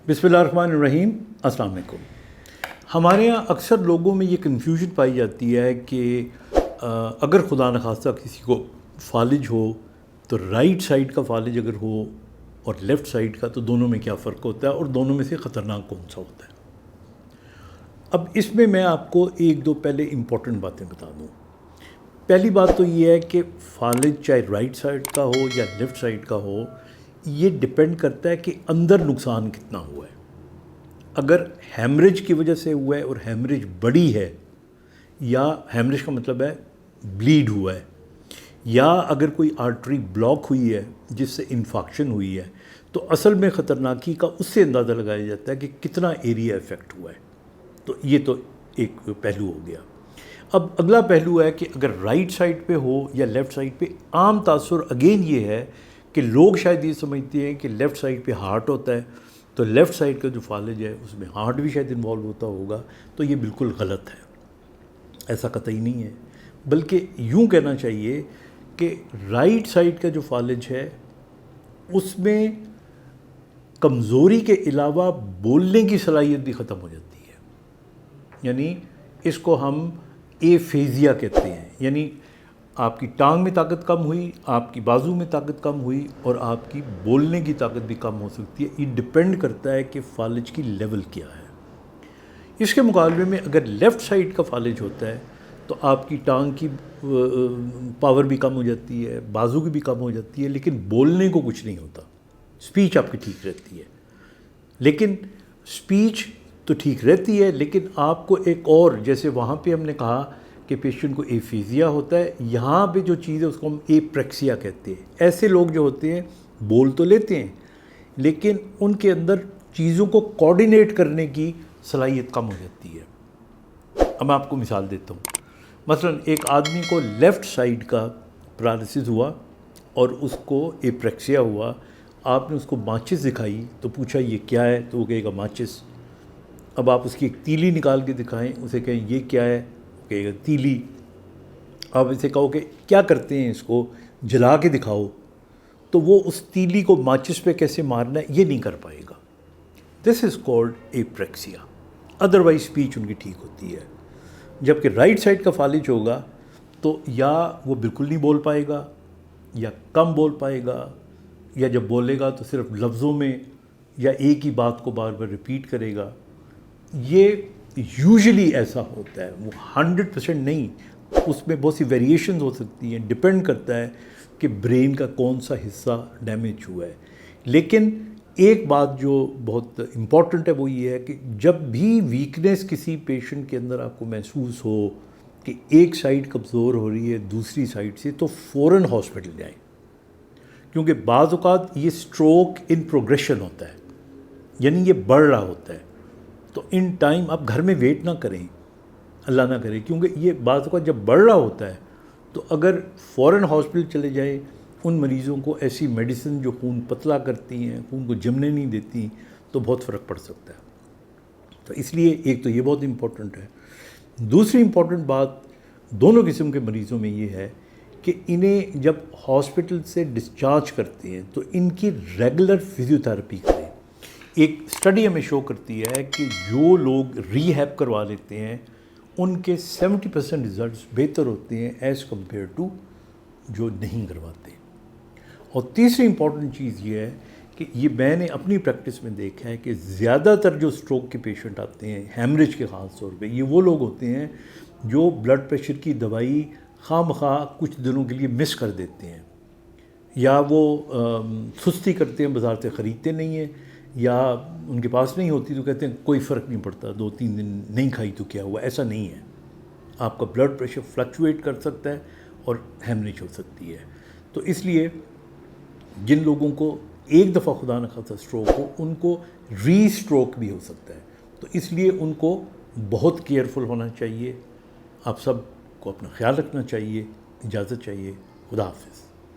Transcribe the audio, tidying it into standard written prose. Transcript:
बिस्मिल्लाहिर्रहमानिर्रहीम। अस्सलाम वालेकुम। हमारे यहाँ अक्सर लोगों में ये कन्फ्यूजन पाई जाती है कि अगर खुदा न खास्ता किसी को फालिज हो तो राइट साइड का फालिज अगर हो और लेफ़्ट साइड का, तो दोनों में क्या फ़र्क होता है और दोनों में से ख़तरनाक कौन सा होता है। अब इसमें मैं आपको एक दो पहले इम्पॉर्टेंट बातें बता दूँ। पहली बात तो ये है कि फालिज चाहे राइट साइड का हो या लेफ़्ट साइड का हो, ये डिपेंड करता है कि अंदर नुकसान कितना हुआ है। अगर हैमरेज की वजह से हुआ है और हैमरेज बड़ी है, या हैमरेज का मतलब है ब्लीड हुआ है, या अगर कोई आर्टरी ब्लॉक हुई है जिससे इन्फेक्शन हुई है, तो असल में ख़तरनाकी का उससे अंदाज़ा लगाया जाता है कि कितना एरिया इफ़ेक्ट हुआ है। तो ये तो एक पहलू हो गया। अब अगला पहलू है कि अगर राइट साइड पे हो या लेफ़्ट साइड पे, आम तासुर अगेन ये है कि लोग शायद ये समझते हैं कि लेफ़्ट साइड पे हार्ट होता है, तो लेफ़्ट साइड का जो फालिज है उसमें हार्ट भी शायद इन्वॉल्व होता होगा। तो ये बिल्कुल गलत है, ऐसा कतई नहीं है। बल्कि यूँ कहना चाहिए कि राइट साइड का जो फालिज है उसमें कमज़ोरी के अलावा बोलने की सलाहियत भी ख़त्म हो जाती है। यानी इसको हम एफेजिया कहते हैं, यानी आपकी टांग में ताकत कम हुई, आपकी बाजू में ताकत कम हुई और आपकी बोलने की ताकत भी कम हो सकती है। ये डिपेंड करता है कि फालिज की लेवल क्या है। इसके मुकाबले में अगर लेफ़्ट साइड का फालिज होता है तो आपकी टांग की पावर भी कम हो जाती है, बाजू की भी कम हो जाती है, लेकिन बोलने को कुछ नहीं होता। स्पीच आपकी ठीक रहती है, लेकिन स्पीच तो ठीक रहती है, लेकिन आपको एक और, जैसे वहाँ पे हमने कहा कि पेशेंट को एफीजिया होता है, यहाँ पे जो चीज़ है उसको हम एप्रेक्सिया कहते हैं। ऐसे लोग जो होते हैं बोल तो लेते हैं, लेकिन उनके अंदर चीज़ों को कोऑर्डिनेट करने की सलाहियत कम हो जाती है। अब मैं आपको मिसाल देता हूँ। मसलन एक आदमी को लेफ़्ट साइड का पैरालिसिस हुआ और उसको एप्रेक्सिया हुआ। आपने उसको माचिस दिखाई तो पूछा ये क्या है, तो वो कहेगा माचिस। अब आप उसकी एक तीली निकाल के दिखाएं, उसे कहें ये क्या है, कहेगा तीली। आप इसे कहो कि क्या करते हैं, इसको जला के दिखाओ, तो वो उस तीली को माचिस पे कैसे मारना है ये नहीं कर पाएगा। This is called apraxia. Otherwise speech उनकी ठीक होती है। जबकि राइट साइड का फालिज होगा तो या वो बिल्कुल नहीं बोल पाएगा, या कम बोल पाएगा, या जब बोलेगा तो सिर्फ लफ्ज़ों में या एक ही बात को बार बार रिपीट करेगा। ये यूजुअली ऐसा होता है, वो 100% नहीं, उसमें बहुत सी वेरिएशन हो सकती हैं। डिपेंड करता है कि ब्रेन का कौन सा हिस्सा डैमेज हुआ है। लेकिन एक बात जो बहुत इम्पॉर्टेंट है वो ये है कि जब भी वीकनेस किसी पेशेंट के अंदर आपको महसूस हो कि एक साइड कमज़ोर हो रही है दूसरी साइड से, तो फ़ौरन हॉस्पिटल जाएं, क्योंकि बाज़ औक़ात ये स्ट्रोक इन प्रोग्रेशन होता है, यानी ये बढ़ रहा होता है। तो इन टाइम आप घर में वेट ना करें, अल्लाह ना करे, क्योंकि ये बात का जब बढ़ रहा होता है तो अगर फ़ौरन हॉस्पिटल चले जाए, उन मरीज़ों को ऐसी मेडिसिन जो खून पतला करती हैं, खून को जमने नहीं देती, तो बहुत फ़र्क पड़ सकता है। तो इसलिए एक तो ये बहुत इम्पोर्टेंट है। दूसरी इम्पोर्टेंट बात दोनों किस्म के मरीज़ों में ये है कि इन्हें जब हॉस्पिटल से डिस्चार्ज करते हैं तो इनकी रेगुलर फिजियोथेरेपी करें। एक स्टडी हमें शो करती है कि जो लोग रीहैब करवा लेते हैं उनके 70% रिज़ल्ट्स बेहतर होते हैं एज़ कम्पेयर टू जो नहीं करवाते। और तीसरी इम्पॉर्टेंट चीज़ ये है कि ये मैंने अपनी प्रैक्टिस में देखा है कि ज़्यादातर जो स्ट्रोक के पेशेंट आते हैं, हैमरेज के ख़ास तौर पे, ये वो लोग होते हैं जो ब्लड प्रेशर की दवाई खामखा कुछ दिनों के लिए मिस कर देते हैं, या वो सुस्ती करते हैं, बाज़ार से ख़रीदते नहीं हैं, या उनके पास नहीं होती तो कहते हैं कोई फ़र्क नहीं पड़ता, 2-3 दिन नहीं खाई तो क्या हुआ। ऐसा नहीं है, आपका ब्लड प्रेशर फ्लक्चुएट कर सकता है और हैमरेज हो सकती है। तो इसलिए जिन लोगों को एक दफ़ा खुदा न खास्ता स्ट्रोक हो, उनको री स्ट्रोक भी हो सकता है। तो इसलिए उनको बहुत केयरफुल होना चाहिए। आप सब को अपना ख्याल रखना चाहिए। इजाज़त चाहिए। खुदा हाफ़िज़।